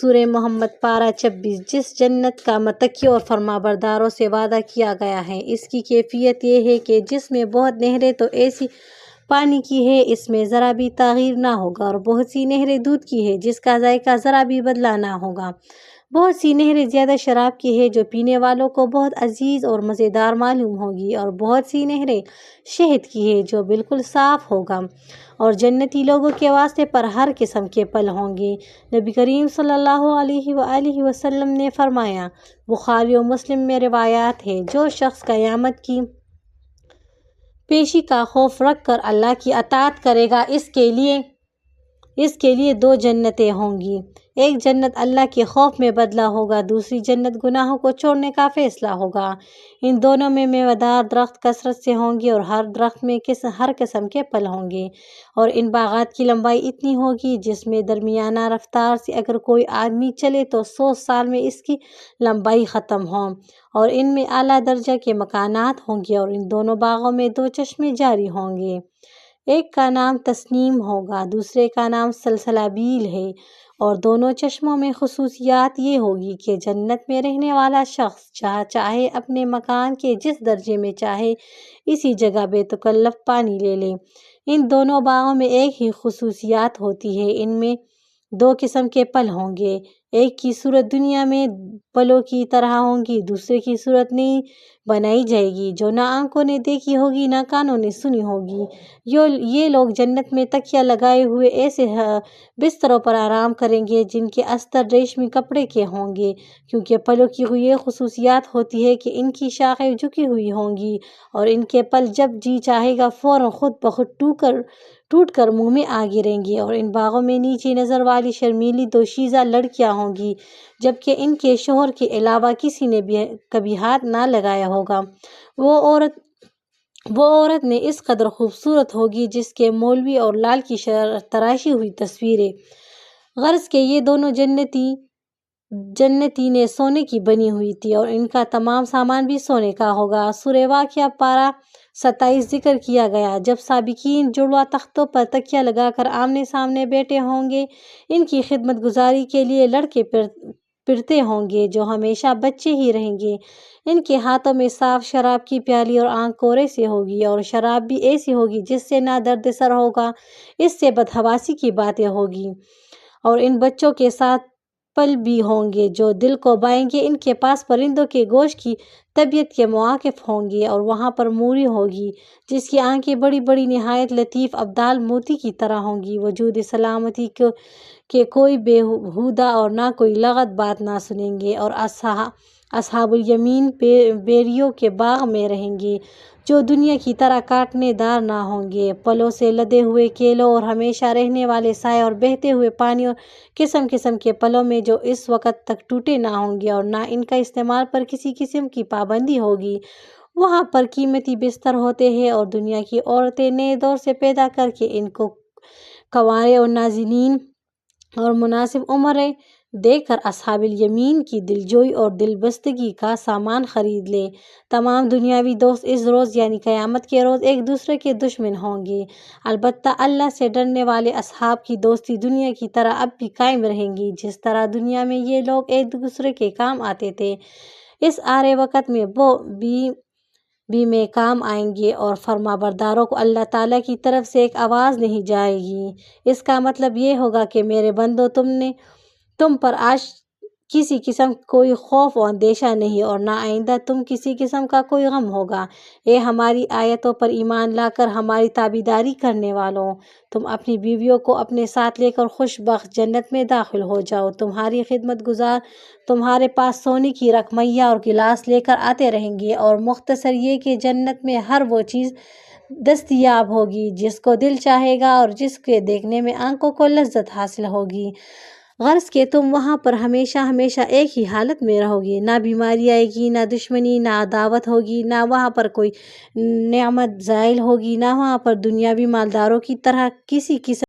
سورہ محمد پارہ 26۔ جس جنت کا متقی اور فرمانبرداروں سے وعدہ کیا گیا ہے، اس کی کیفیت یہ ہے کہ جس میں بہت نہریں تو ایسی پانی کی ہے اس میں ذرا بھی تغیر نہ ہوگا، اور بہت سی نہریں دودھ کی ہے جس کا ذائقہ ذرا بھی بدلہ نہ ہوگا۔ بہت سی نہریں زیادہ شراب کی ہے جو پینے والوں کو بہت عزیز اور مزیدار معلوم ہوگی، اور بہت سی نہریں شہد کی ہے جو بالکل صاف ہوگا، اور جنتی لوگوں کے واسطے پر ہر قسم کے پھل ہوں گے۔ نبی کریم صلی اللہ علیہ وآلہ وسلم نے فرمایا، بخاری و مسلم میں روایات ہے، جو شخص قیامت کی پیشی کا خوف رکھ کر اللہ کی اطاعت کرے گا، اس کے لیے دو جنتیں ہوں گی۔ ایک جنت اللہ کے خوف میں بدلہ ہوگا، دوسری جنت گناہوں کو چھوڑنے کا فیصلہ ہوگا۔ ان دونوں میں میوہ دار درخت کثرت سے ہوں گے، اور ہر درخت میں ہر قسم کے پھل ہوں گے، اور ان باغات کی لمبائی اتنی ہوگی جس میں درمیانہ رفتار سے اگر کوئی آدمی چلے تو 100 سال میں اس کی لمبائی ختم ہو، اور ان میں اعلیٰ درجہ کے مکانات ہوں گے، اور ان دونوں باغوں میں 2 چشمے جاری ہوں گے۔ ایک کا نام تسنیم ہوگا، دوسرے کا نام سلسلابیل ہے، اور دونوں چشموں میں خصوصیات یہ ہوگی کہ جنت میں رہنے والا شخص جہاں چاہے اپنے مکان کے جس درجے میں چاہے اسی جگہ بے تکلف پانی لے لے۔ ان دونوں باغوں میں ایک ہی خصوصیات ہوتی ہے، ان میں 2 قسم کے پھل ہوں گے۔ ایک کی صورت دنیا میں پھلوں کی طرح ہوں گی، دوسرے کی صورت نئی بنائی جائے گی جو نہ آنکھوں نے دیکھی ہوگی نہ کانوں نے سنی ہوگی۔ یہ لوگ جنت میں تکیہ لگائے ہوئے ایسے بستروں پر آرام کریں گے جن کے استر ریشمی کپڑے کے ہوں گے، کیونکہ پھلوں کی یہ خصوصیات ہوتی ہے کہ ان کی شاخیں جھکی ہوئی ہوں گی، اور ان کے پھل جب جی چاہے گا فوراً خود بخود ٹوٹ کر منہ میں آ گریں گے۔ اور ان باغوں میں نیچی نظر والی شرمیلی دوشیزہ لڑکیاں ہوں گی، جبکہ ان کے شوہر کے علاوہ کسی نے بھی کبھی ہاتھ نہ لگایا ہوگا۔ وہ عورت نے اس قدر خوبصورت ہوگی جس کے مولوی اور لال کی تراشی ہوئی تصویریں۔ غرض کہ یہ دونوں جنتی نے سونے کی بنی ہوئی تھی، اور ان کا تمام سامان بھی سونے کا ہوگا۔ سورہ واقعہ پارہ 27 ذکر کیا گیا، جب سابقین جڑواں تختوں پر تکیہ لگا کر آمنے سامنے بیٹھے ہوں گے، ان کی خدمت گزاری کے لیے لڑکے پھرتے ہوں گے جو ہمیشہ بچے ہی رہیں گے۔ ان کے ہاتھوں میں صاف شراب کی پیالی اور آنکھ کورے سے ہوگی، اور شراب بھی ایسی ہوگی جس سے نہ درد سر ہوگا، اس سے بدحواسی کی باتیں ہوگی۔ اور ان بچوں کے ساتھ پھل بھی ہوں گے جو دل کو بھائیں گے، ان کے پاس پرندوں کے گوشت کی طبیعت کے مواقف ہوں گے، اور وہاں پر موری ہوگی جس کی آنکھیں بڑی بڑی نہایت لطیف ابدال موتی کی طرح ہوں گی۔ وجود سلامتی کے کوئی بیہودہ اور نہ کوئی لغت بات نہ سنیں گے، اور اصحاب الیمین بیریوں کے باغ میں رہیں گے جو دنیا کی طرح کاٹنے دار نہ ہوں گے، پھلوں سے لدے ہوئے کیلوں اور ہمیشہ رہنے والے سائے اور بہتے ہوئے پانی اور قسم قسم کے پھلوں میں جو اس وقت تک ٹوٹے نہ ہوں گے، اور نہ ان کا استعمال پر کسی قسم کی پابندی ہوگی۔ وہاں پر قیمتی بستر ہوتے ہیں، اور دنیا کی عورتیں نئے دور سے پیدا کر کے ان کو کنوارے اور نازنین اور مناسب عمریں دے کر اصحاب الیمین کی دلجوئی اور دل بستگی کا سامان خرید لے۔ تمام دنیاوی دوست اس روز یعنی قیامت کے روز ایک دوسرے کے دشمن ہوں گے، البتہ اللہ سے ڈرنے والے اصحاب کی دوستی دنیا کی طرح اب بھی قائم رہیں گی، جس طرح دنیا میں یہ لوگ ایک دوسرے کے کام آتے تھے، اس آرے وقت میں وہ بھی میں کام آئیں گے، اور فرمانبرداروں کو اللہ تعالیٰ کی طرف سے ایک آواز نہیں جائے گی۔ اس کا مطلب یہ ہوگا کہ میرے بندو، تم پر آج کسی قسم کوئی خوف و اندیشہ نہیں، اور نہ آئندہ تم کسی قسم کا کوئی غم ہوگا۔ اے ہماری آیتوں پر ایمان لا کر ہماری تابعداری کرنے والوں، تم اپنی بیویوں کو اپنے ساتھ لے کر خوش بخت جنت میں داخل ہو جاؤ۔ تمہاری خدمت گزار تمہارے پاس سونے کی رقمیا اور گلاس لے کر آتے رہیں گے، اور مختصر یہ کہ جنت میں ہر وہ چیز دستیاب ہوگی جس کو دل چاہے گا، اور جس کے دیکھنے میں آنکھوں کو لذت حاصل ہوگی۔ غرض کہ تم وہاں پر ہمیشہ ہمیشہ ایک ہی حالت میں رہو گے، نہ بیماری آئے گی، نہ دشمنی، نہ عداوت ہوگی، نہ وہاں پر کوئی نعمت زائل ہوگی، نہ وہاں پر دنیاوی مالداروں کی طرح کسی قسم